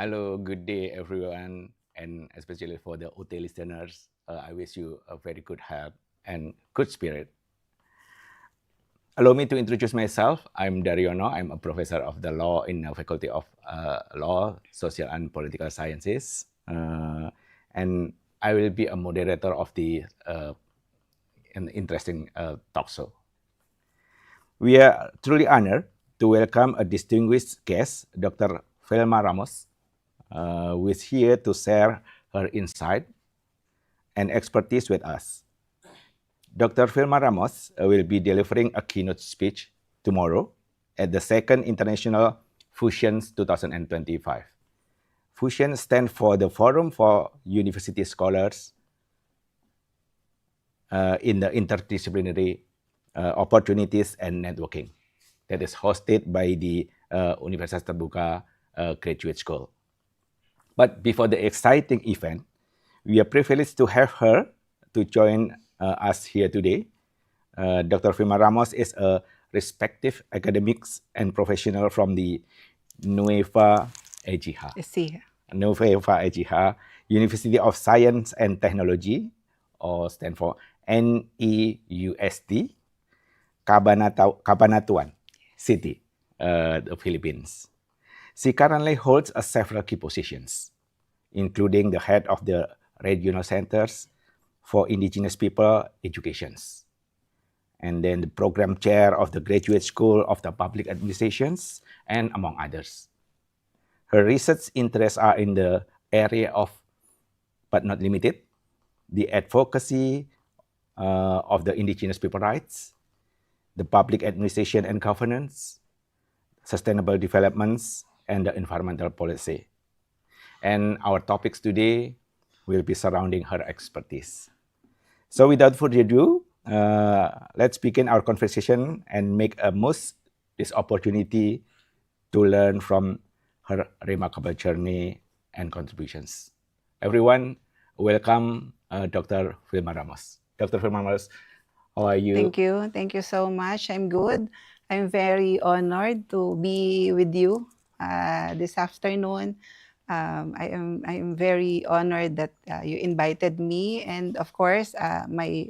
Hello, good day, everyone, and especially for the OT listeners. I wish you a very good health and good spirit. Allow me to introduce myself. I'm Daryono. I'm a professor of the law in the Faculty of Law, Social and Political Sciences. And I will be a moderator of the an interesting talk show. We are truly honored to welcome a distinguished guest, Dr. Vilma Ramos, who is here to share her insight and expertise with us. Dr. Vilma Ramos will be delivering a keynote speech tomorrow at the second International Fusions 2025. Fusion stands for the Forum for University Scholars in the Interdisciplinary Opportunities and Networking that is hosted by the Universitas Terbuka Graduate School. But before the exciting event, we are privileged to have her to join us here today. Dr. Vilma Ramos is a respected academics and professional from the Nueva Ecija. Nueva Ecija, University of Science and Technology, or stand for NEUST, Cabanatuan City, the Philippines. She currently holds several key positions, including the head of the Regional Centers for Indigenous People Educations, and then the program chair of the Graduate School of the Public Administrations, and among others. Her research interests are in the area of, but not limited, the advocacy of the indigenous people rights, the public administration and governance, sustainable developments, and the environmental policy. And our topics today will be surrounding her expertise. So without further ado, let's begin our conversation and make a most this opportunity to learn from her remarkable journey and contributions. Everyone, welcome Dr. Vilma Ramos. Dr. Vilma Ramos, how are you? Thank you so much. I'm good. I'm very honored to be with you this afternoon. I am very honored that you invited me, and of course, my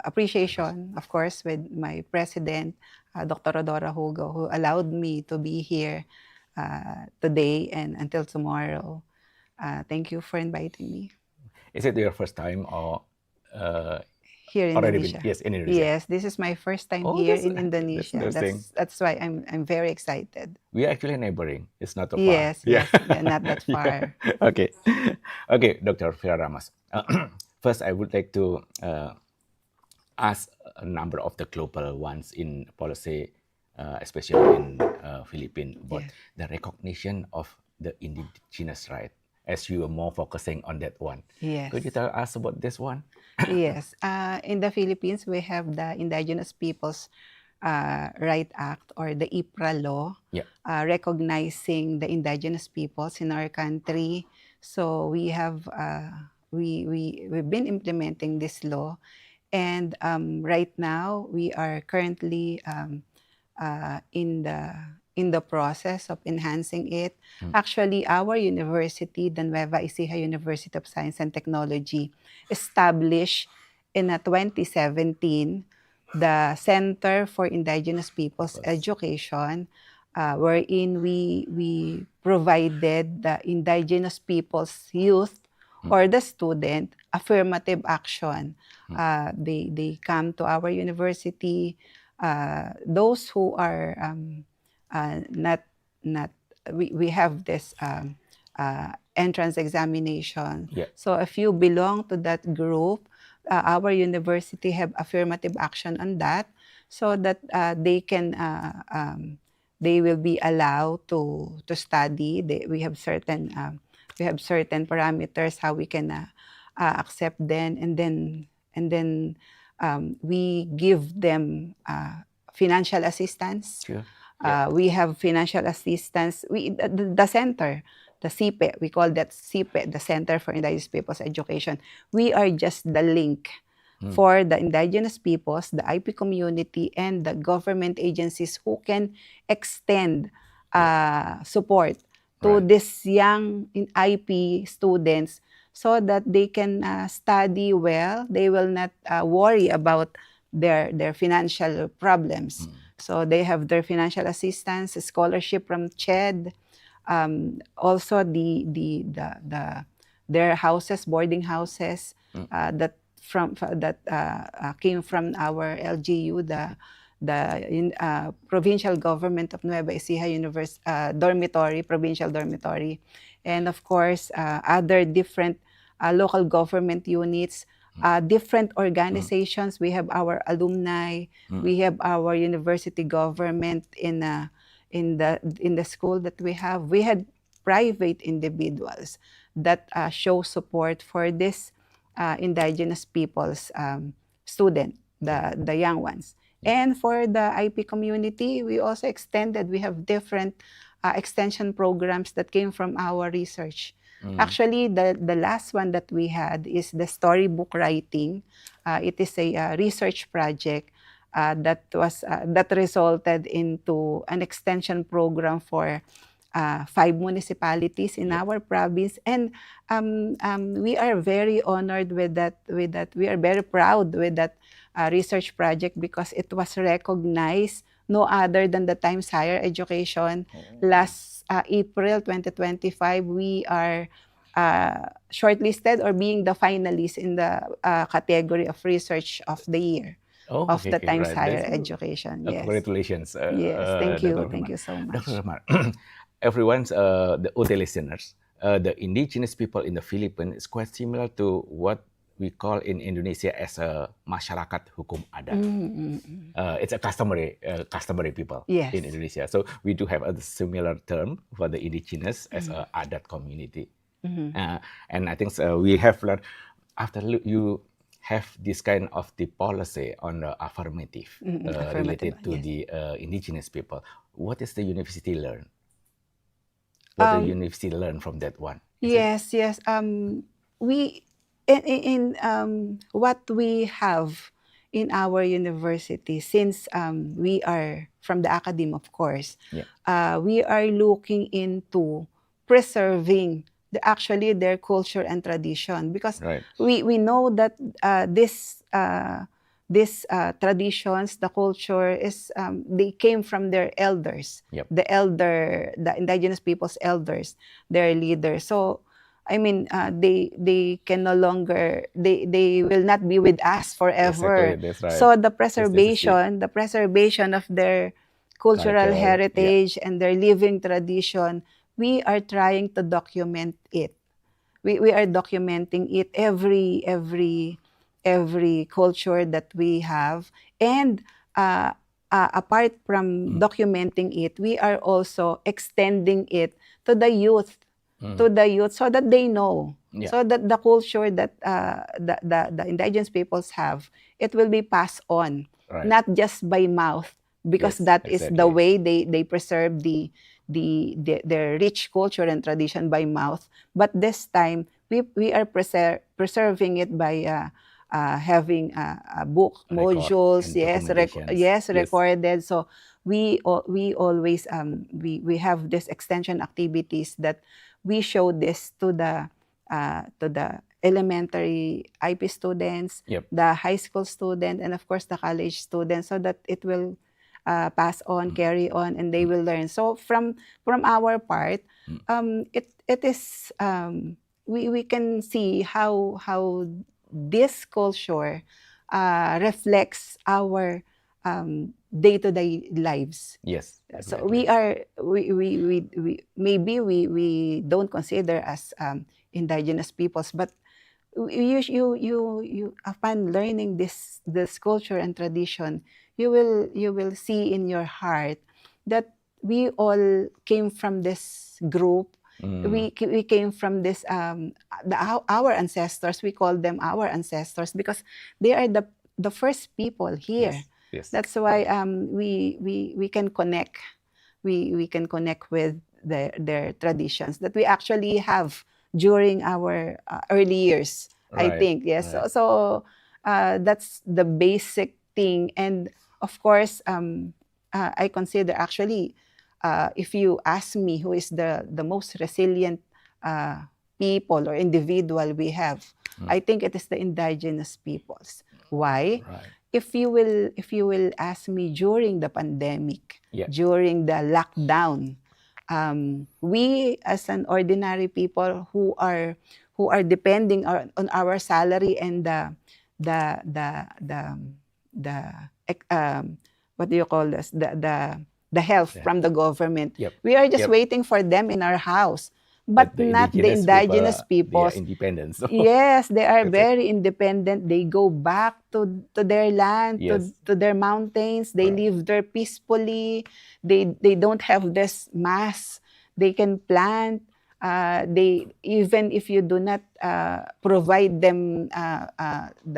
appreciation, of course, with my president, Dr. Rodora Hugo, who allowed me to be here today and until tomorrow. Thank you for inviting me. Is it your first time or here in Indonesia? Yes, in Indonesia. Yes, this is my first time here in Indonesia. That's why I'm very excited. We are actually neighboring. It's not too far. Yes, not that far. Okay, Dr. Vilma Ramos. First, I would like to ask a number of the global ones in policy, especially in Philippines, about the recognition of the indigenous right, as you are more focusing on that one. Yes. Could you tell us about this one? Yes. In the Philippines, we have the Indigenous Peoples Right Act, or the IPRA law, recognizing the indigenous peoples in our country. So we have we've been implementing this law, and right now we are currently in the process of enhancing it. Actually, our university, the Nueva University of Science and Technology, established in 2017 the Center for Indigenous Peoples Education, wherein we provided the indigenous peoples youth or the student affirmative action. They come to our university. Those who are we have this entrance examination. So if you belong to that group, our university have affirmative action on that, so that they will be allowed to study. We have certain parameters how we can accept them, and then we give them financial assistance. Sure. Yeah. We have financial assistance. The center, the CPE, we call that CPE, the Center for Indigenous Peoples Education. We are just the link for the indigenous peoples, the IP community, and the government agencies who can extend support to Right. these young IP students so that they can study well. They will not worry about their financial problems. So they have their financial assistance, scholarship from CHED, also their houses, boarding houses that came from our LGU, the provincial government of Nueva Ecija dormitory, provincial dormitory, and of course other different local government units, different organizations. We have our alumni, we have our university government in the school that we have. We had private individuals that show support for this indigenous people's student, the young ones. And for the IP community, we also extended. We have different extension programs that came from our research. Actually, the last one that we had is the storybook writing. It is a research project that resulted into an extension program for 5 municipalities in our province, and we are very honored with that. We are very proud with that research project because it was recognized no other than the Times Higher Education. Last April 2025, we are shortlisted or being the finalist in the category of Research of the Year of the Times Right. Higher That's good. Education. Yes. Congratulations, Yes. Thank you. Dr. Thank Ramar. you so much. Dr. Ramar, everyone's the OT listeners, the indigenous people in the Philippines is quite similar to what we call in Indonesia as a masyarakat hukum adat. It's a customary people Yes. in Indonesia. So we do have a similar term for the indigenous as a adat community. And I think we have learned after you have this kind of the policy on the affirmative, related to yes. the indigenous people. What is the university learn? What the university learn from that one? Yes. We in what we have in our university, since we are from the academe, of course, we are looking into preserving actually their culture and tradition, because Right. we know that this traditions, the culture is they came from their elders, the indigenous people's elders, their leaders. So I mean, they can no longer, they will not be with us forever. Exactly, that's right. So the That's necessary. preservation of their cultural Culture, heritage and their living tradition, we are trying to document it. We are documenting it, every culture that we have, and apart from documenting it, we are also extending it to the youth, so that they know, so that the culture that the indigenous peoples have, it will be passed on, not just by mouth, because Yes, that is the exactly. way they preserve their rich culture and tradition by mouth. But this time, we are preserving it by having a book modules, and documentations. yes, Yes. recorded. So we always we have this extension activities that we show this to the elementary IP students, the high school student, and of course the college students, so that it will pass on, carry on, and they will learn. So from our part, it is we can see how this culture reflects our day-to-day lives. Yes. So exactly. we maybe we don't consider as indigenous peoples, but you upon learning this culture and tradition, you will see in your heart that we all came from this group, We came from this our ancestors. We call them our ancestors because they are the first people here. Yes. That's why we can connect. We can connect with their traditions that we actually have during our early years. I Right. think yes. Right. So that's the basic thing, and of course, I consider actually, if you ask me who is the most resilient people or individual we have, I think it is the indigenous peoples. Why? Right. If you will ask me during the pandemic, Yeah. during the lockdown, we as an ordinary people who are depending on our salary and the what do you call this, the help Yeah. from the government, Yep. we are just Yep. waiting for them in our house, but not the indigenous They are peoples. independent. So Yes, they are that's it. very independent. They go back to their land, Yes. to their mountains. They Right. live there peacefully. They don't have this mass. They can plant. They, even if you do not provide them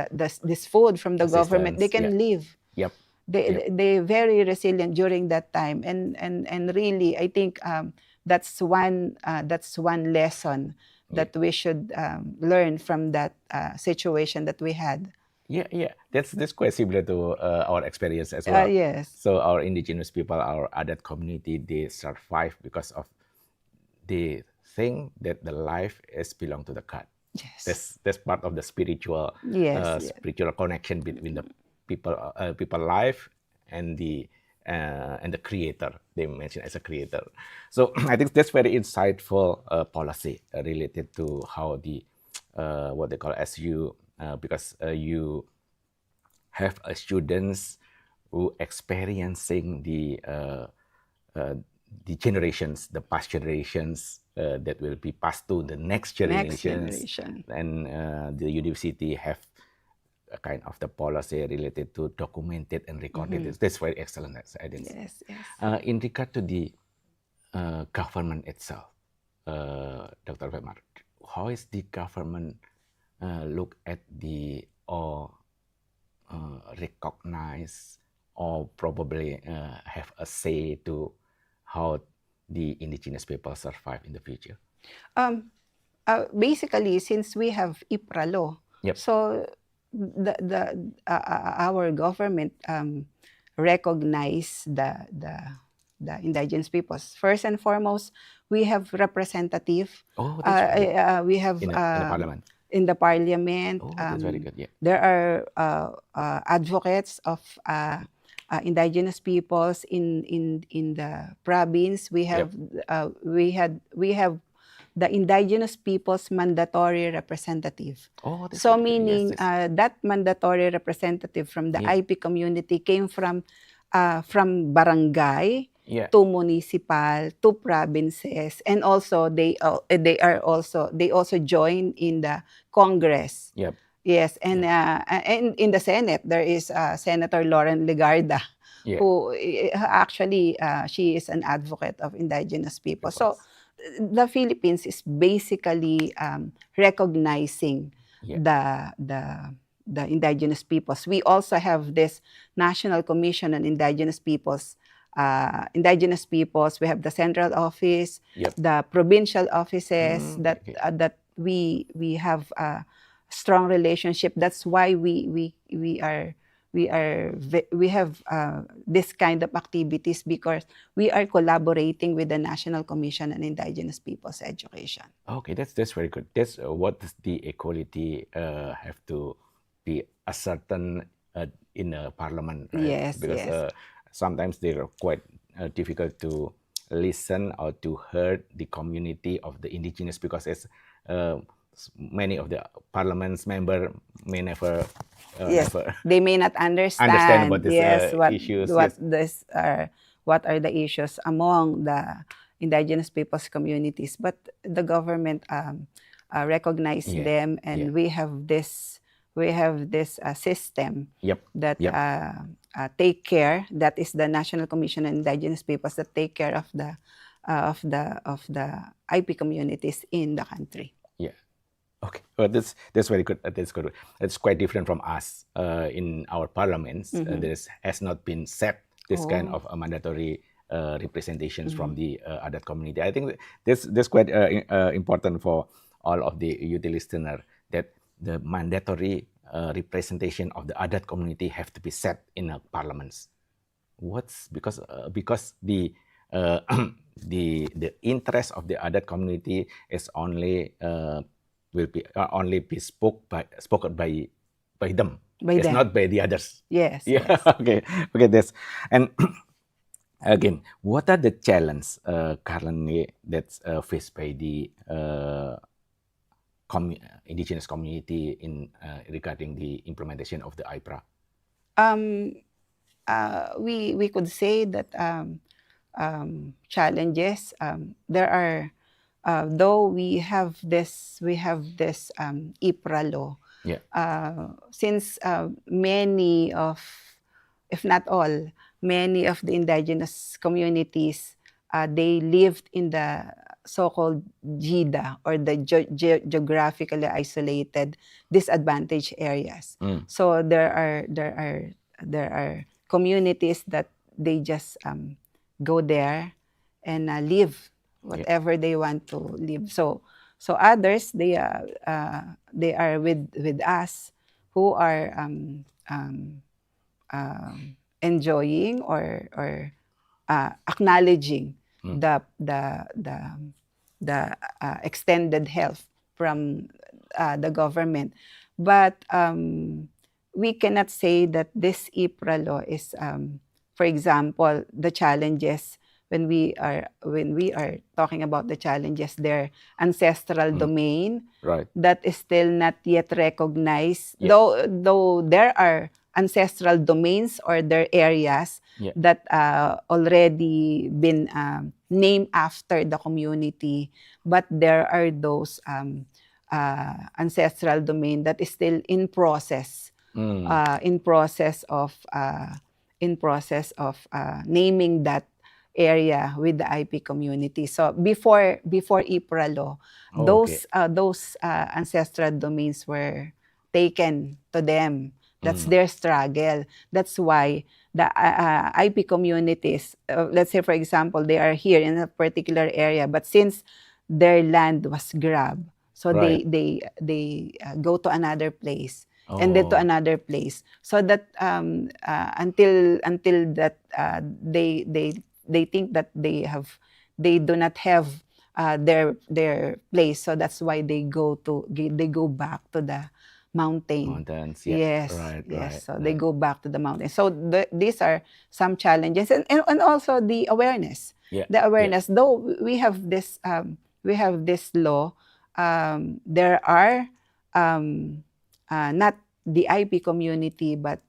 this food from the government, they Assistance. Yeah. can live. Yep. They Yep. they're very resilient during that time, and really, I think that's one lesson that we should learn from that situation that we had. Yeah. That's quite similar to our experience as well. Yes. So our indigenous people, our adat community, they survive because of they think that the life is belong to the God. Yes. That's part of the spiritual Yes. spiritual connection between the people life and the creator. They mention as a creator. So I think that's very insightful policy related to how the what they call as you because you have students who experiencing the generations, the past generations that will be passed to the next generations. And the university have a kind of the policy related to documented and recorded. That's very excellent, I think. Yes. In regard to the government itself, Dr. Vilma, how is the government look at the or recognize or probably have a say to how the indigenous people survive in the future? Basically, since we have IPRA law, so our government recognize the indigenous peoples. First and foremost, we have representative. We have in the parliament. In the parliament. That's very good. Yeah. There are advocates of indigenous peoples in the province. We have we have the indigenous peoples mandatory representative. So meaning that mandatory representative from the IP community came from barangay to municipal to provinces, and also they also join in the Congress. Yes, and in the Senate there is Senator Lauren Legarda, who actually she is an advocate of indigenous people. So the Philippines is basically recognizing the indigenous peoples. We also have this National Commission on Indigenous Peoples. We have the central office, the provincial offices that we have a strong relationship. That's why we have this kind of activities, because we are collaborating with the National Commission on Indigenous Peoples Education. Okay, that's very good. That's what the equality have to be ascertained in a parliament, right? Yes, because sometimes they are quite difficult to listen or to hear the community of the indigenous, because it's many of the parliament's member may never they may not understand about this issues. What are the issues among the indigenous peoples communities, but the government recognize them, and we have this system that take care. That is the National Commission on Indigenous Peoples that take care of the of the IP communities in the country. Yeah. Okay. Well, that's very good. That's good. It's quite different from us in our parliaments. There has not been set this kind of mandatory representations from the other community. I think this quite important for all of the UT listener, that the mandatory representation of the other community have to be set in a parliaments. Because the the interest of the other community is only will be only be spoken by them. By It's them. not by the others. Yes. Yeah. Yes. Okay. This and again, what are the challenges currently that's faced by the indigenous community in regarding the implementation of the IPRA? We could say that challenges, there are, though we have this IPRA law. Yeah. Since many of, if not all, many of the indigenous communities, they lived in the so-called GIDA, or the geographically isolated disadvantaged areas. So there are communities that they just go there and live whatever they want to live. So others, they are with us, who are enjoying or acknowledging the extended help from the government. But we cannot say that this IPRA law is, for example, the challenges, when we are talking about the challenges, their ancestral domain, Right. that is still not yet recognized. Yeah. Though there are ancestral domains, or their areas that already been named after the community, but there are those ancestral domain that is still in process, in process of naming that area with the IP community. So before IPRA law, those ancestral domains were taken to them. That's their struggle. That's why the IP communities, let's say for example, they are here in a particular area, but since their land was grabbed, so they go to another place, and then to another place, so that until that they think that they do not have their place. So that's why they go back to the mountains. Yeah. Yes. Right. Yes. Right. So they go back to the mountains. So these are some challenges, and also the awareness. Yeah. The awareness. Though we have this law, there are not the IP community, but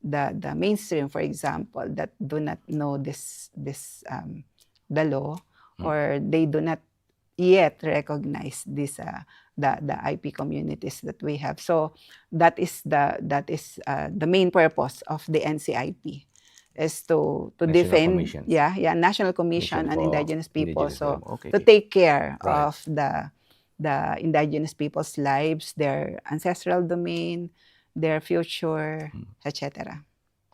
the mainstream, for example, that do not know this the law, or they do not yet recognize this the IP communities that we have. So that is the main purpose of the NCIP, is to National defend Commissions. National Commission Mission on for Indigenous People. Indigenous So people. Okay. to take care Right. of the indigenous people's lives, their ancestral domain, their future, etc.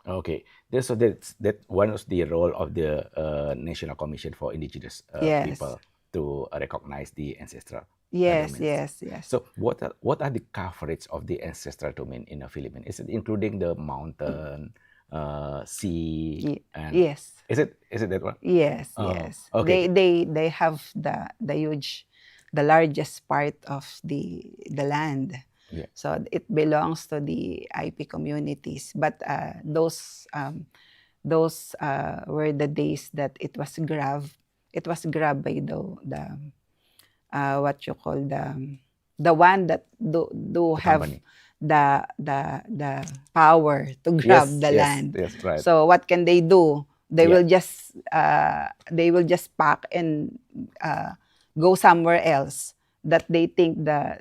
Okay. So that one of the role of the National Commission for Indigenous Yes. people to recognize the ancestral Yes, domains. yes. So what are the coverage of the ancestral domain in the Philippines? Is it including the mountain, sea, and Yes. Is it that one? Yes, Oh, yes. okay. They have the largest part of the land. Yeah. So it belongs to the IP communities. But those were the days that it was grabbed. It was grabbed by the what you call the one that do have company. the power to grab the land. Yes, right. So what can they do? They Yeah. will just pack and go somewhere else that they think there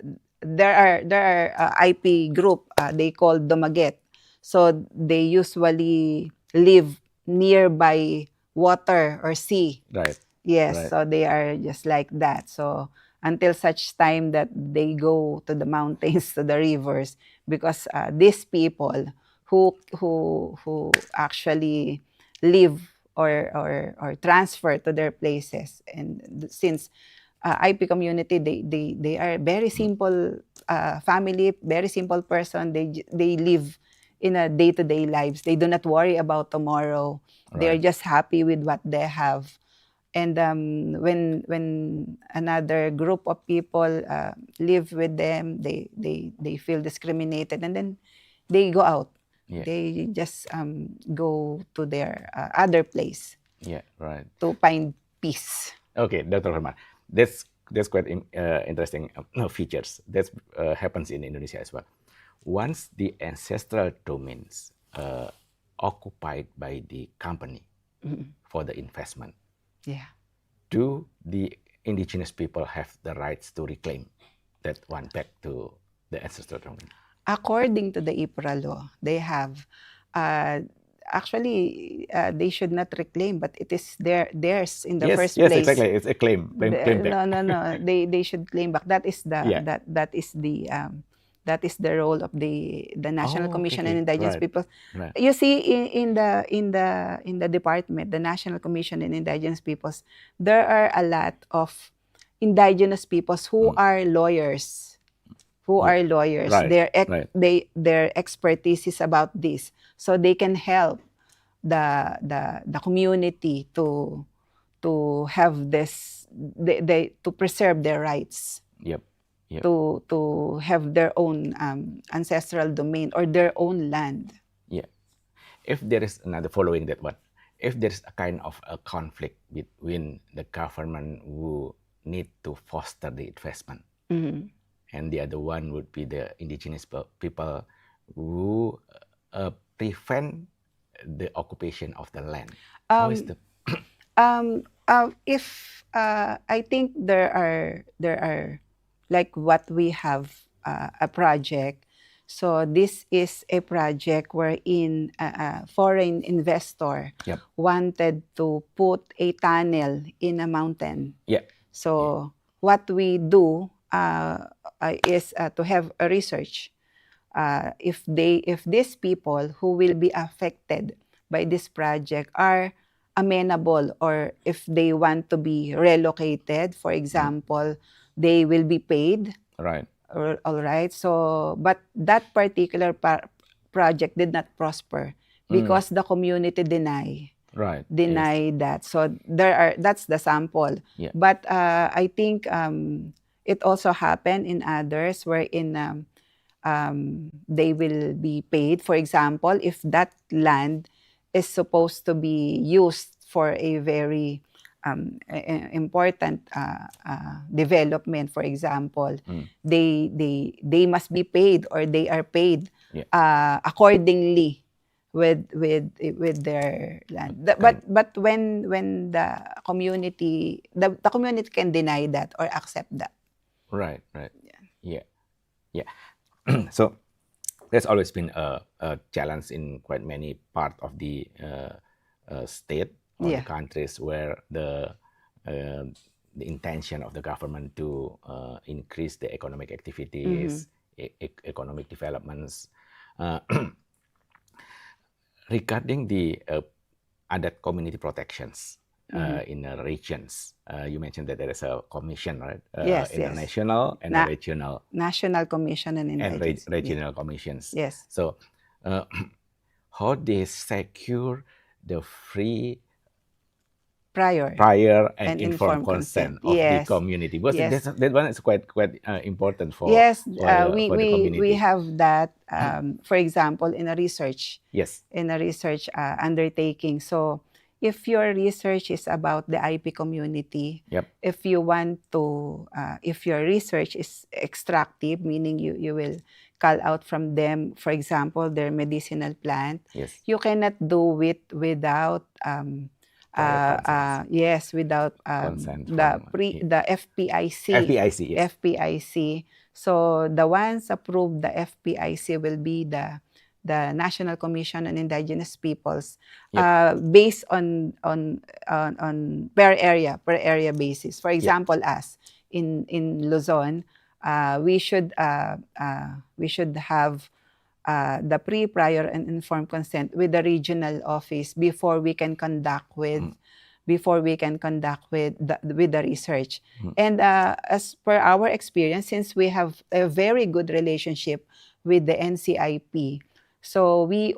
are IP group they call Dumaget. So they usually live nearby water or sea. Right. Yes, Right. so they are just like that. So until such time that they go to the mountains, to the rivers, because these people who actually live or transfer to their places, and since IP community, they are very simple family, very simple person. They live in a day-to-day lives. They do not worry about tomorrow. They are Right. just happy with what they have. And when another group of people live with them, they feel discriminated, and then they go out. Yeah. They just go to their other place Yeah. Right. to find peace. Okay, Dr. Herman, that's quite interesting features that happens in Indonesia as well. Once the ancestral domains occupied by the company for the investment, Yeah. do the indigenous people have the rights to reclaim that one back to the ancestral domain? According to the IPRA law, they have uh, actually they should not reclaim, but it is theirs in the Yes, first yes, place. exactly. It's a claim back. No. They should claim back. That is the Yeah. that is the role of the National Oh, okay, Commission on okay. Indigenous Right. Peoples. Right. You see, in the department, the National Commission on Indigenous Peoples, there are a lot of indigenous peoples who are lawyers. Yeah. Right. Right. Their expertise is about this, so they can help the community to have this, to preserve their rights, Yep. Yep. to have their own ancestral domain or their own land. Yeah. If there is another following that one, if there is a kind of a conflict between the government who need to foster the investment, and the other one would be the indigenous people who prevent the occupation of the land. How is the If I think there are like what we have a project. So this is a project wherein a foreign investor Yep. wanted to put a tunnel in a mountain. Yeah. So what we do is to have a research. If these people who will be affected by this project are amenable, or if they want to be relocated, for example, they will be paid. Right. All right. So, but that particular project did not prosper because the community Right. deny Yes. that. So that's the sample. Yeah. But I think it also happened in others wherein they will be paid. For example, if that land is supposed to be used for a very important development, for example, they must be paid, or they are paid accordingly with their land. But when the community can deny that or accept that. Right. Right. Yeah. Yeah. So there's always been a challenge in quite many part of the state or the countries where the intention of the government to increase the economic activities, economic developments. Regarding the adat community protections in regions, you mentioned that there is a commission, right? Yes, International and regional. National Commission and regional commissions. Yes. So, how they secure the free prior and informed consent of the community? Because that one is quite important for for the community. We have that. For example, in a research. Yes. In a research undertaking. So, if your research is about the IP community, if you want to, if your research is extractive, meaning you will call out from them, for example, their medicinal plant, you cannot do it without without the FPIC. Yes. FPIC. So the ones approved the FPIC will be the the National Commission on Indigenous Peoples, Yep. based on per area basis. For Yep. example, us in Luzon, we should have the prior and informed consent with the regional office before we can conduct with the research. And as per our experience, since we have a very good relationship with the NCIP, so we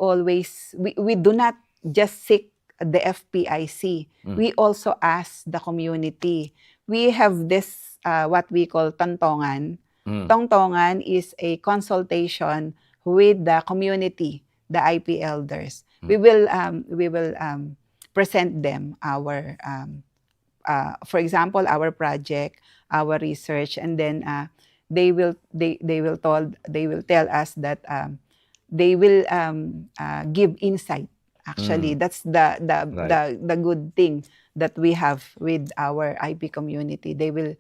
do not just seek the FPIC. We also ask the community. We have this what we call tongtongan. Tongtongan is a consultation with the community, the IP elders. We will present them our for example, our project, our research, and then they will tell us that they will give insight. Actually, that's the good thing that we have with our IP community. They will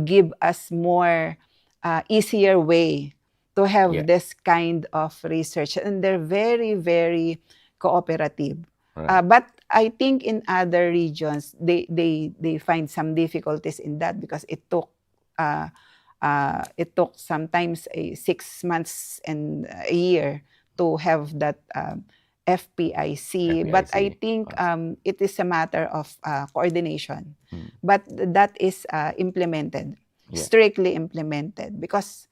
give us more easier way to have this kind of research, and they're very, very cooperative. But I think in other regions, they find some difficulties in that because it took sometimes 6 months and a year to have that FPIC. But I think it is a matter of coordination. But that is implemented, strictly implemented, because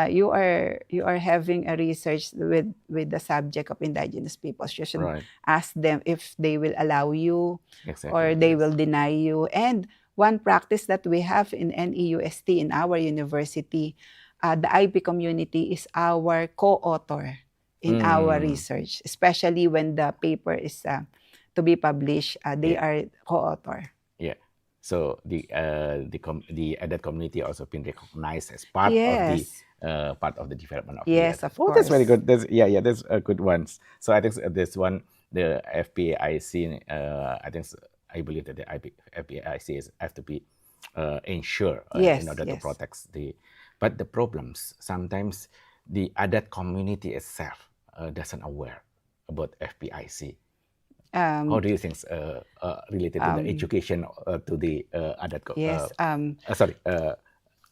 you are having a research with the subject of indigenous peoples. You should ask them if they will allow you or they will deny you. And one practice that we have in NEUST in our university, the IP community is our co-author in our research, especially when the paper is to be published. They are co-author. Yeah. So the ADAT community also been recognized as part of the development of yes, the of course. That's very good. That's a good ones. So I think this one, the FPIC, I believe that the FPIC have to be ensured in order to protect but the problems sometimes the ADAT community itself doesn't aware about FPIC. How do you think related to the education to the ADAT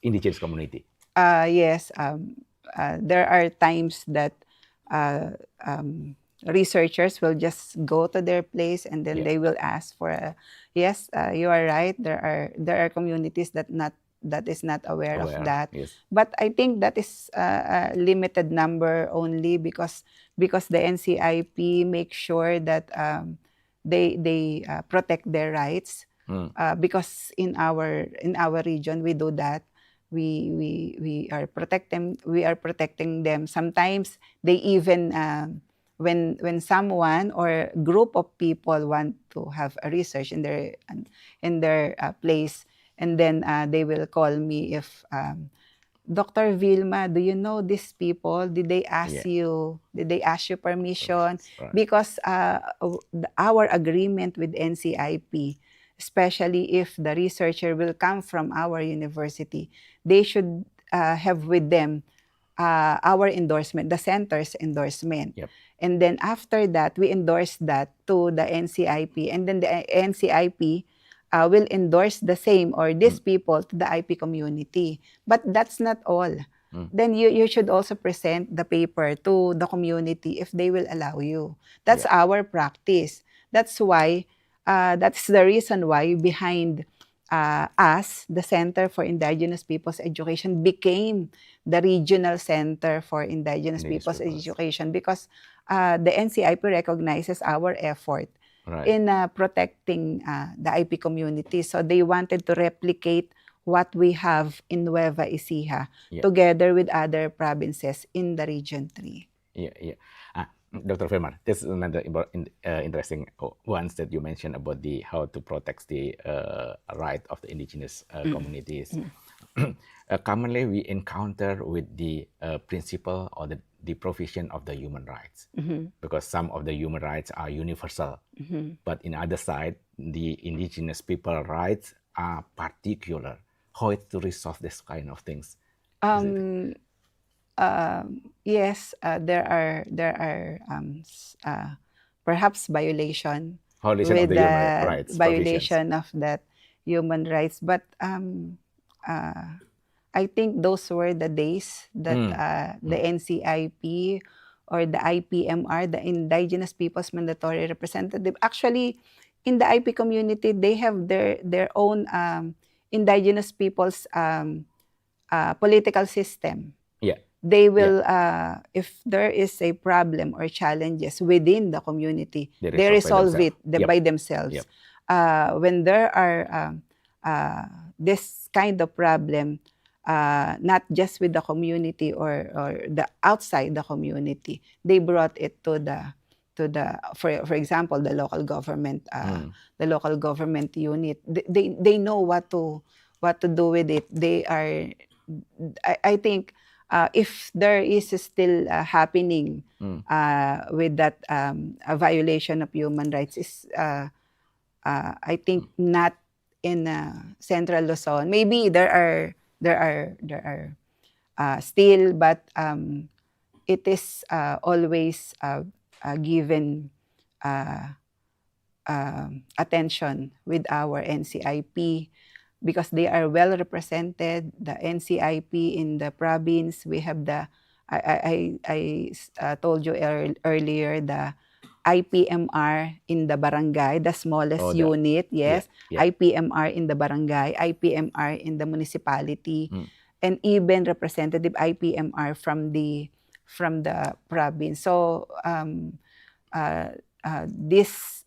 indigenous community? Yes, there are times that researchers will just go to their place and then they will ask for yes, you are right. There are communities that is not aware of that. Yes. But I think that is a limited number only because the NCIP make sure that they protect their rights. Because in our region we do that. We are protecting them. Sometimes they even when someone or group of people want to have a research in their place, and then they will call me if Dr. Vilma, do you know these people? Did they ask you permission? Because our agreement with NCIP, especially if the researcher will come from our university, they should have with them our endorsement, the center's endorsement. And then after that, we endorse that to the NCIP. And then the NCIP will endorse the same or these people to the IP community. But that's not all. Then you should also present the paper to the community if they will allow you. That's our practice. That's why, that's the reason why behind us, the Center for Indigenous Peoples Education became the Regional Center for Indigenous Peoples Education, because the NCIP recognizes our effort in protecting the IP community. So they wanted to replicate what we have in Nueva Ecija together with other provinces in the Region 3. Dr. Vilma, this is another interesting ones that you mentioned about how to protect the right of the indigenous communities. Commonly, we encounter with the principle or the provision of the human rights, because some of the human rights are universal, but in other side, the indigenous people rights are particular. How to resolve this kind of things? Yes, there are perhaps violation Violation of with the human the rights provisions. violation of that human rights, but I think those were the days that the NCIP or the IPMR, the Indigenous Peoples Mandatory Representative, actually, in the IP community, they have their own Indigenous Peoples political system. Yeah, They will, if there is a problem or challenges within the community, they they resolve by resolve themselves. it by themselves. Yep. When there are this kind of problem, not just with the community or the outside the community, they brought it to the for example the local government unit. They know what to do with it. They are, I think, if there is still happening with that a violation of human rights is I think not in Central Luzon. Maybe there are still, but it is always given attention with our NCIP because they are well represented. The NCIP in the province, we have the I told you earlier, the IPMR in the barangay, the smallest unit, yes. IPMR in the barangay, IPMR in the municipality, and even representative IPMR from the province. So this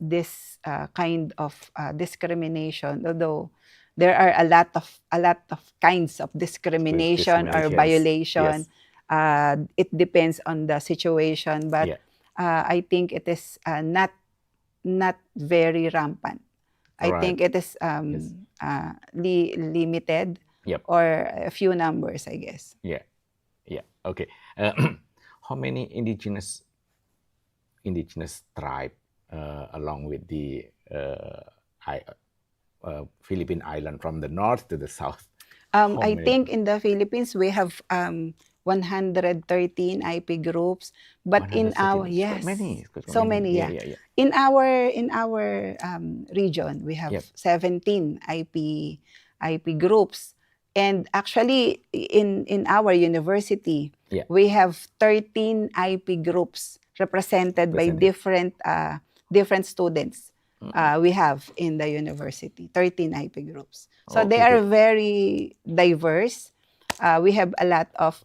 kind of discrimination, although there are a lot of kinds of discrimination or violation. It depends on the situation, but I think it is not very rampant. I think it is limited or a few numbers, I guess. Yeah. Okay. How many indigenous tribe along with the Philippine island from the north to the south? I think in the Philippines we have 113 IP groups, but in our so many. In our region we have 17 IP groups, and actually in our university we have 13 IP groups represented by different students. We have in the university 13 IP groups. So they are very diverse. We have a lot of,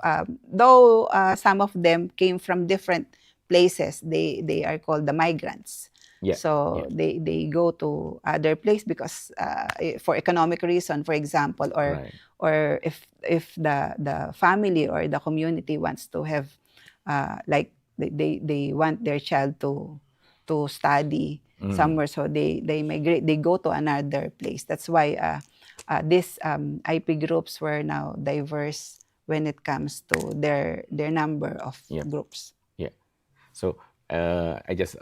though some of them came from different places. They are called the migrants. So they go to other place because for economic reason, for example, or if the family or the community wants to have like they want their child to study somewhere, so they migrate, they go to another place. That's why these IP groups were now diverse when it comes to their number of groups. So I just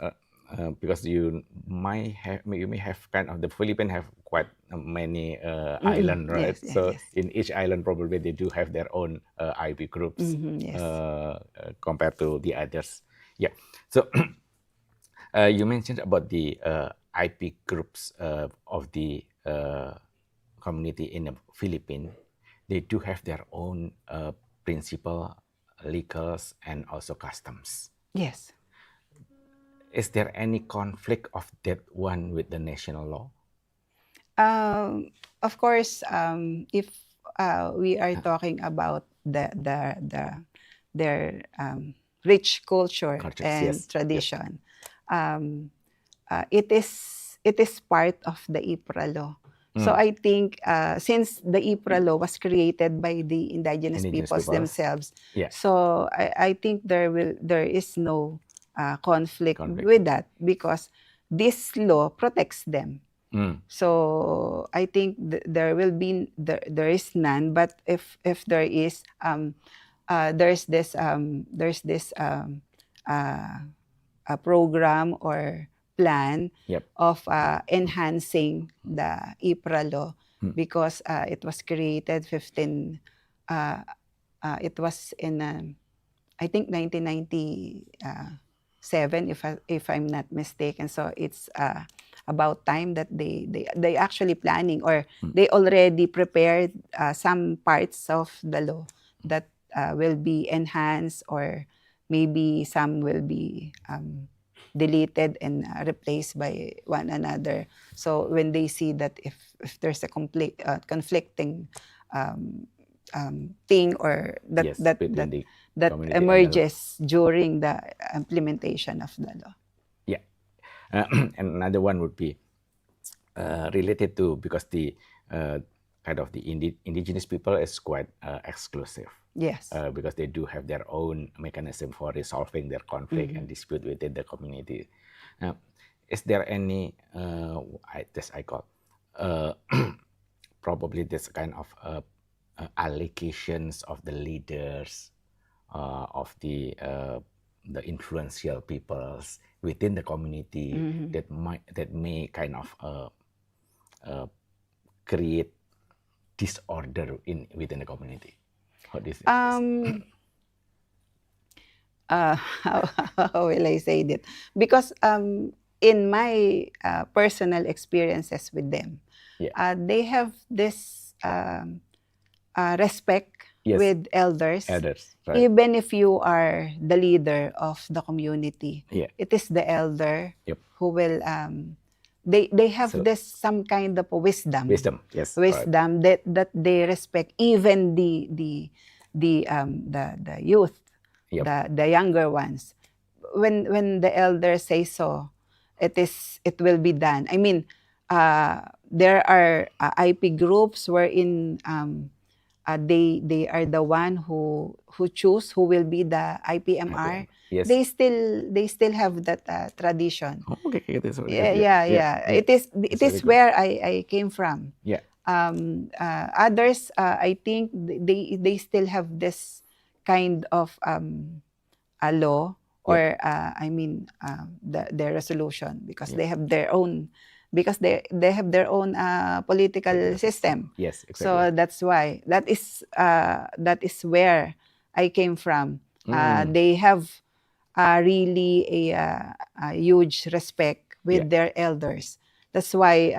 because you may have kind of, the Philippines have quite many island, right? In each island probably they do have their own IP groups compared to the others. So you mentioned about the IP groups of the community in the Philippines. They do have their own principle, legals, and also customs. Yes. Is there any conflict of that one with the national law? Of course, if we are talking about their rich culture and tradition, it is part of the IPRA law. So I think since the IPRA law was created by the indigenous peoples themselves, so I think there is no conflict with that because this law protects them. So I think there is none, but if there is, there's this a program or plan of enhancing the IPRA law because it was created it was in I think 1997, if I'm not mistaken. So it's about time that they actually planning, or they already prepared some parts of the law that will be enhanced, or maybe some will be deleted and replaced by one another. So when they see that if there's a conflicting thing, or that Yes, that between that the that community and the law. emerges during the implementation of the law. Yeah. And another one would be related to, because the kind of the indigenous people is quite exclusive. Yes. Because they do have their own mechanism for resolving their conflict and dispute within the community. Is there any, I call, probably this kind of allegations of the leaders, of the influential peoples within the community that may kind of create disorder within the community? How do you think this? How will I say that? Because in my personal experiences with them, they have this respect Yes. with elders. Right. Even if you are the leader of the community, Yeah. it is the elder Yep. who will. They have So- this some kind of wisdom. Yes. Right. Wisdom that they respect, even the youth, Yep. the younger ones. When the elders say so, it will be done. I mean, there are IP groups wherein they are the one who choose who will be the IPMR. Yes. They still have that tradition. Oh, okay. This one. Yeah. It is really good. where I came from. Yeah. Others, I think they still have this kind of a law, or their resolution, because they have their own, have their own political system. Yes, exactly. So that's why that is where I came from. They have really a huge respect with their elders. That's why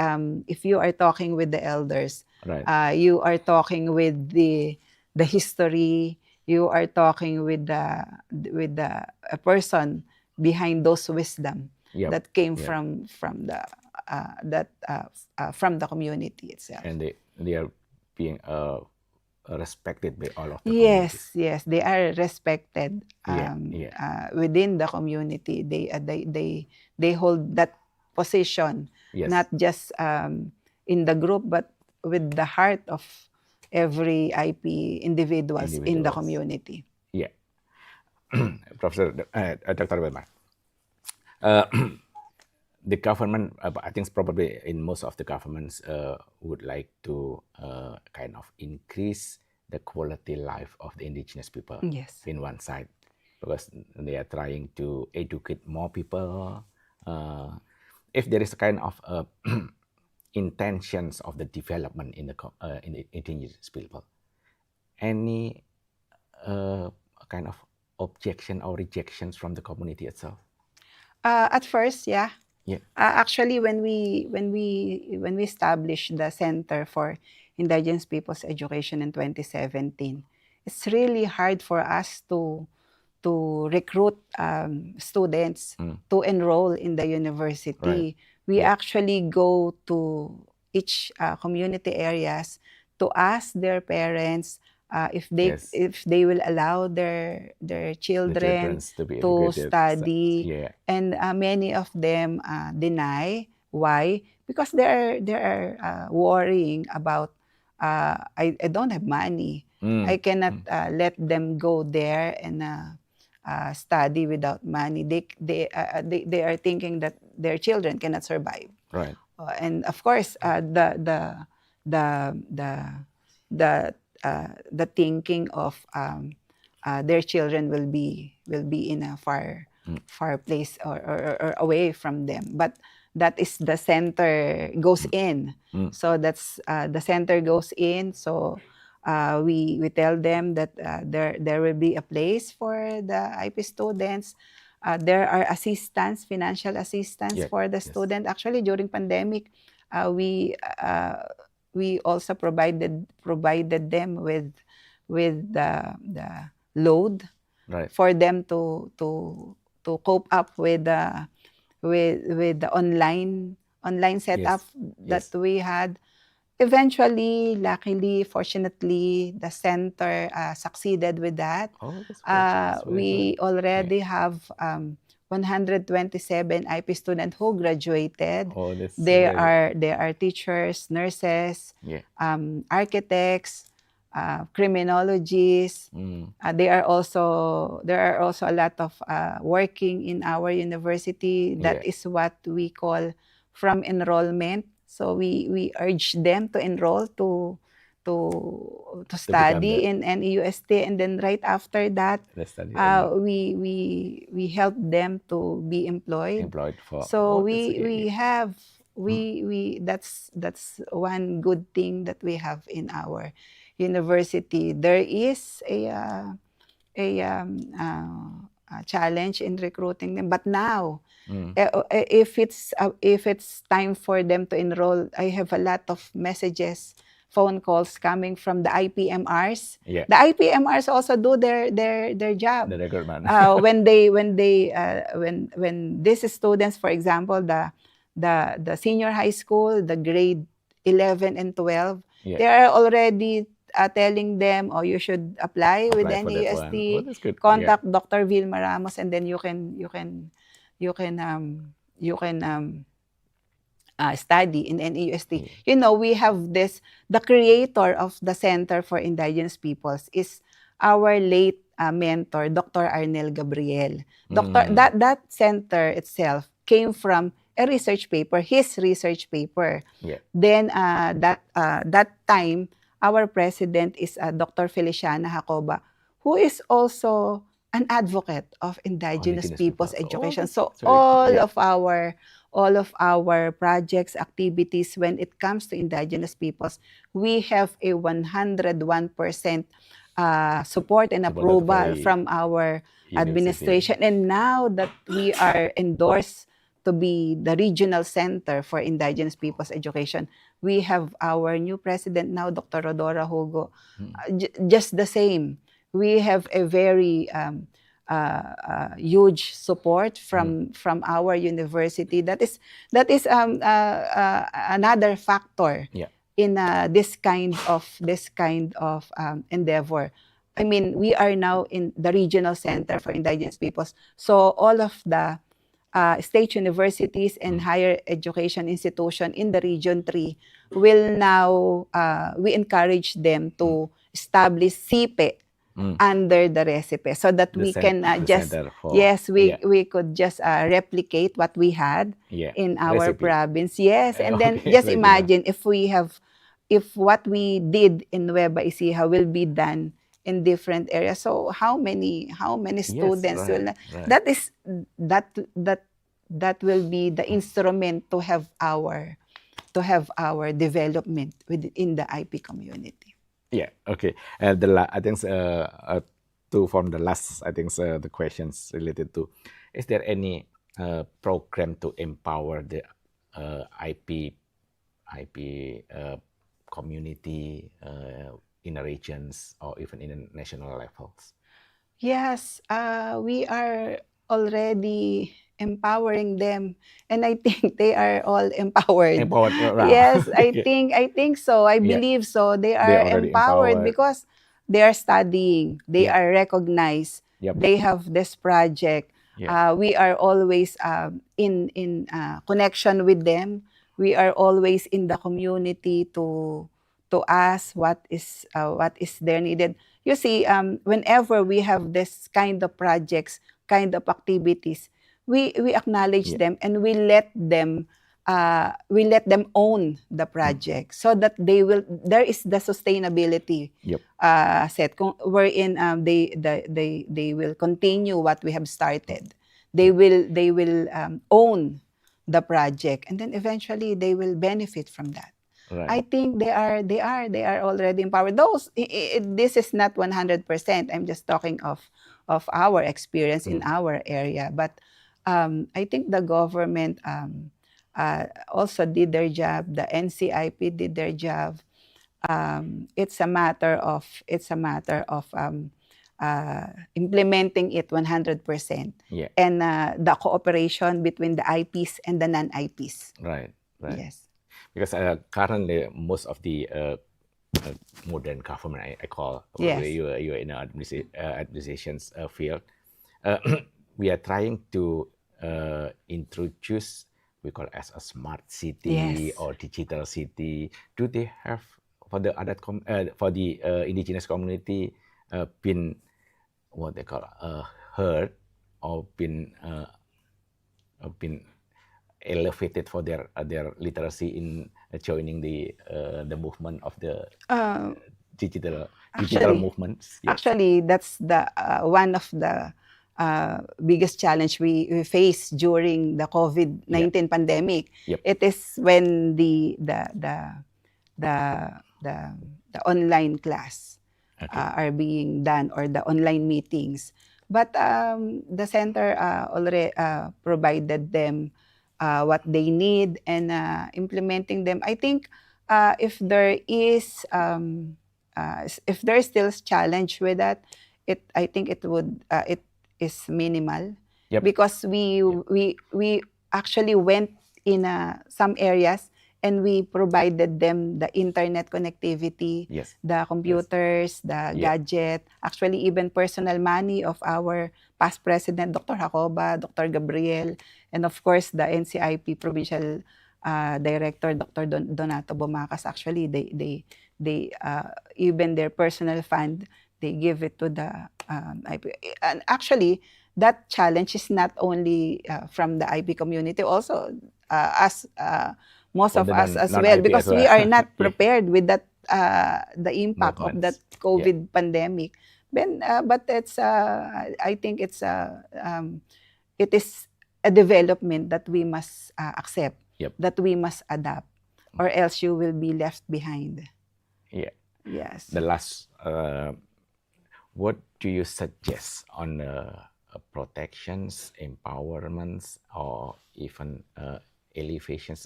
if you are talking with the elders, Right. you are talking with the history. You are talking with a person behind those wisdom that came from the from the community itself. And they are being respected by all of the community. Yes, they are respected within the community. They hold that position, not just in the group, but with the heart of every IP individuals in the community. Yeah. Professor Dr. Vilma, the government, I think probably in most of the governments would like to kind of increase the quality life of the indigenous people. Yes. In one side, because they are trying to educate more people. If there is a kind of intentions of the development in the indigenous people, any kind of objection or rejections from the community itself? At first, yeah. Yeah. Actually, when we established the Center for Indigenous Peoples Education in 2017, it's really hard for us to recruit students to enroll in the university. Right. We actually go to each community areas to ask their parents if they will allow their children to be to educated. study. And many of them deny. Why? Because they are worrying about I don't have money. I cannot let them go there and study without money. They are thinking that their children cannot survive. Right. And of course, the thinking of their children will be in a far place, or away from them. But that is the center goes in. So that's the center goes in. So We tell them that there will be a place for the IP students. There are assistance, financial assistance Yeah. for the Yes. student. Actually, during pandemic, we also provided them with the load Right. for them to cope up with the online setup that Yes. we had. Eventually, luckily, fortunately, the center succeeded with that. Oh, that's great. That's very We good. already have 127 IP students who graduated. Oh, that's They very are teachers, nurses, yeah. architects, criminologists. Mm. There are also a lot of working in our university. That Yeah. is what we call from enrollment. So we urge them to enroll to To become study the in NEUST, and then right after that, study and we help them to be employed. employed for. So Oh, that's we okay. have that's one good thing that we have in our university. There is a challenge in recruiting them, but now Mm. if it's time for them to enroll, I have a lot of messages, phone calls coming from the IPMRs. Yeah. The IPMRs also do their job. The recruitment. When these students, for example, the senior high school, the grade 11 and 12, Yeah. they are already telling them, oh, you should apply with Apply for that one. Oh, NEUST, that's good. contact Dr. Vilma Ramos, and then you can study in NEUST. Yeah. You know, we have this, the creator of the Center for Indigenous Peoples is our late mentor, Dr. Arnel Gabriel. That center itself came from a research paper, his research paper. Yeah. Then that time, our president is Dr. Feliciana Jacoba, who is also an advocate of Indigenous people's education. So all of our projects, activities, when it comes to Indigenous peoples, we have a 101% support and approval from our administration. And now that we are endorsed to be the regional center for Indigenous people's education, we have our new president now, Dr. Rodora Hugo. Just the same, we have a very huge support from our university. That is another factor in this kind of endeavor. I mean, we are now in the regional center for Indigenous peoples, so all of the state universities and higher education institution in the Region 3 will now, we encourage them to establish SIPE under the recipe, so that we can we could just replicate what we had in our province. Yes, and then just imagine if what we did in Nueva Ecija will be done in different areas. So how many students will that will be the instrument to have our development within the IP community. Yeah. Okay. I think from the last, I think the questions related to, is there any program to empower the IP community in the regions or even in the national levels? Yes, we are already empowering them, and I think they are all empowered. Yes, I think so. I believe so. They are empowered because they are studying. They are recognized. They have this project. We are always in connection with them. We are always in the community to ask what is their needed. You see, whenever we have this kind of projects, kind of activities, we acknowledge them, and we let them own the project, so that there is the sustainability set wherein they will continue what we have started. They will own the project, and then eventually they will benefit from that. Right. I think they are already empowered. This is not 100%. I'm just talking of our experience in our area. But I think the government also did their job. The NCIP did their job. It's a matter of implementing it 100%, Yeah. and the cooperation between the IPs and the non-IPs. Right. Right. Yes. Because currently most of the modern government, I call, Yes. you are in the administration's field, we are trying to introduce, we call as a smart city Yes. or digital city. Do they have for the other for the indigenous community been what they call heard or been elevated for their literacy in joining the movement of the Uh, digital actually, movements? Yes. actually, that's the one of the biggest challenge we face during the COVID-19 pandemic. Yep. It is when the the online class Okay. are being done, or the online meetings. But the center already provided them what they need, and implementing them. I think if there is still challenge with that, I think it is minimal. Yep. Because we actually went in some areas, and we provided them the internet connectivity, Yes. the computers, the Yeah. gadget, actually even personal money of our past president, Dr. Jacoba, Dr. Gabriel, and of course the NCIP provincial director, Dr. Donato Bomacas. Actually, they even their personal fund, they give it to the IP. And actually, that challenge is not only from the IP community, also us, most For of the us as well, non-IP because as well. we are not Yeah. prepared with that the impact of that Movements. COVID pandemic. Then, but it's I think it is a development that we must accept, Yep. that we must adapt, or else you will be left behind. Yeah. Yes. The last, what do you suggest on protections, empowerments, or even elevations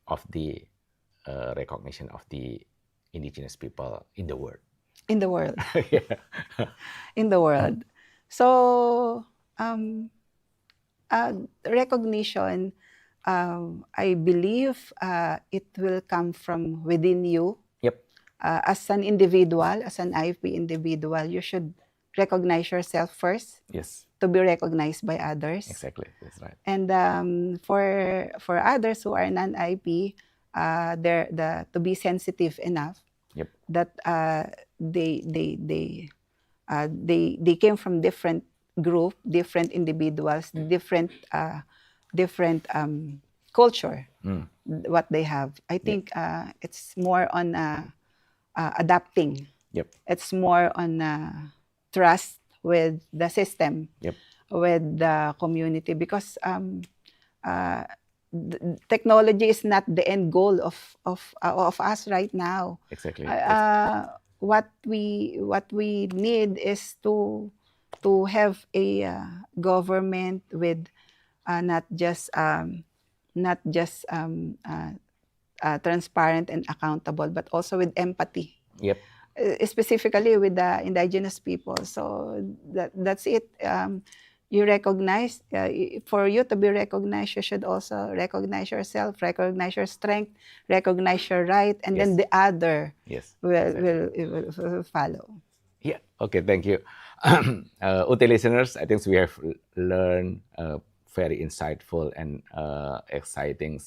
of the recognition of the indigenous people in the world? In the world. Yeah. In the world. So, recognition, I believe it will come from within you. Yep. As an individual, as an IFP individual, you should recognize yourself first Yes. to be recognized by others. Exactly. That's right. And for others who are non-IP, to be sensitive enough. Yep. That they came from different group, different individuals, different culture, what they have. I think it's more on adapting. Yep. It's more on trust with the system, Yep. with the community, because technology is not the end goal of us right now. Exactly. What we need is to have a government with not just transparent and accountable, but also with empathy. Yep. Specifically with the indigenous people. So that's it. You recognize, for you to be recognized, you should also recognize yourself, recognize your strength, recognize your right, and then the other will follow. Yeah. Okay. Thank you. UT listeners, I think we have learned very insightful and exciting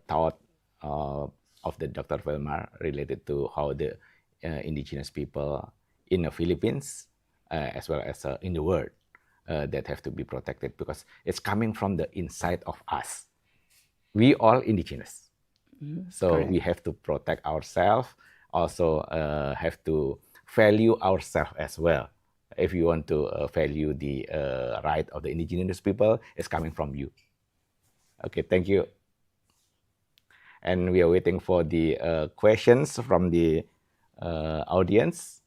thought of the Dr. Vilma related to how the indigenous people in the Philippines, as well as in the world, that have to be protected, because it's coming from the inside of us. We all indigenous. So Correct. we have to protect ourselves, also have to value ourselves as well. If you want to value the right of the indigenous people, it's coming from you. Okay, thank you. And we are waiting for the questions from the audience.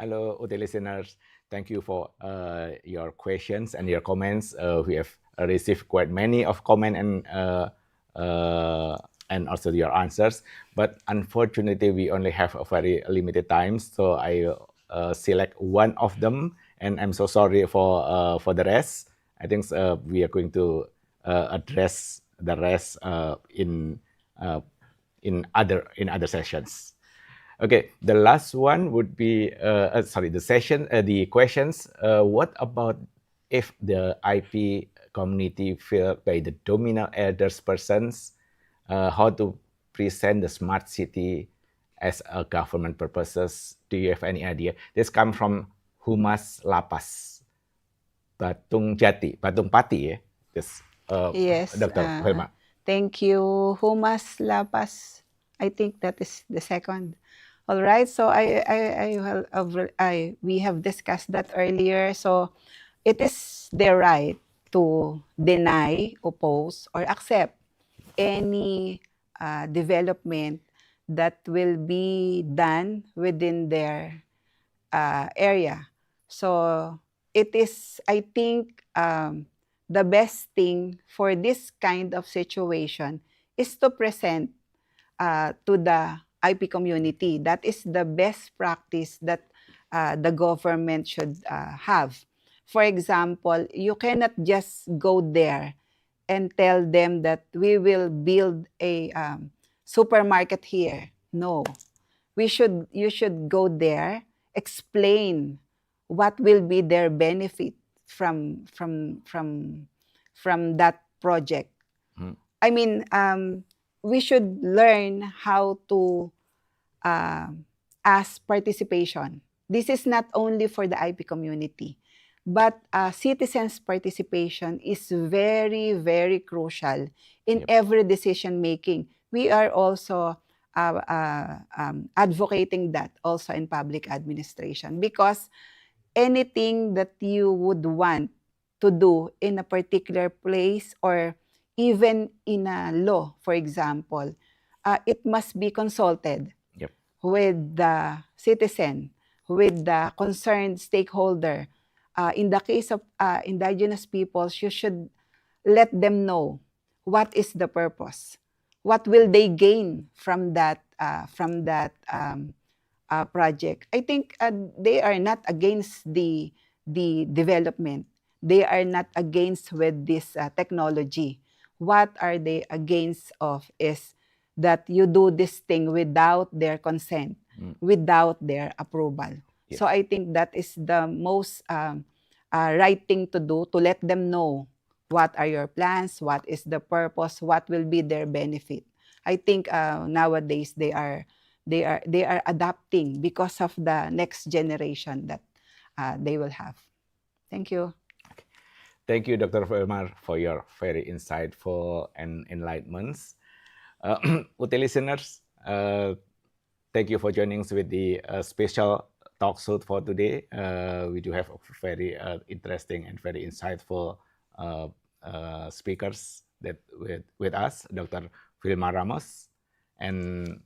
Hello, OT listeners. Thank you for your questions and your comments. We have received quite many of comment and also your answers. But unfortunately, we only have a very limited time, so I select one of them, and I'm so sorry for the rest. I think we are going to address the rest uh, in other sessions. Okay, the last one would be the questions. What about if the IP community filled by the dominant elders persons? How to present the smart city as a government purposes? Do you have any idea? This comes from Humas Lapas, Batung Pati, This Yes. Dr. Vilma. Thank you, Humas Lapas. I think that is the second. All right. So we have discussed that earlier. So it is their right to deny, oppose, or accept any development that will be done within their area. So it is, I think, the best thing for this kind of situation is to present to the IP community. That is the best practice that the government should have. For example, you cannot just go there and tell them that we will build a supermarket here. No, you should go there, explain what will be their benefit from that project. Mm. I mean, we should learn how to ask participation. This is not only for the IP community, but citizens' participation is very, very crucial in Yep. every decision making. We are also advocating that also in public administration, because anything that you would want to do in a particular place, or even in a law, for example, it must be consulted Yep. with the citizen, with the concerned stakeholder. In the case of indigenous peoples, you should let them know what is the purpose, what will they gain from that project. I think they are not against the development. they are not against with this technology. What are they against of is that you do this thing without their consent, without their approval. Yes. So I think that is the most right thing to do, to let them know what are your plans, what is the purpose, what will be their benefit. I think nowadays they are adapting because of the next generation that they will have. Thank you. Thank you, Dr. Vilma, for your very insightful and enlightenments. UT listeners, thank you for joining us with the special talk show for today. We do have very interesting and very insightful speakers that with us, Dr. Vilma Ramos, and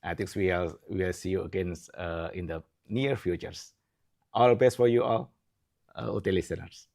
I think we'll see you again in the near futures. All the best for you all, UT listeners.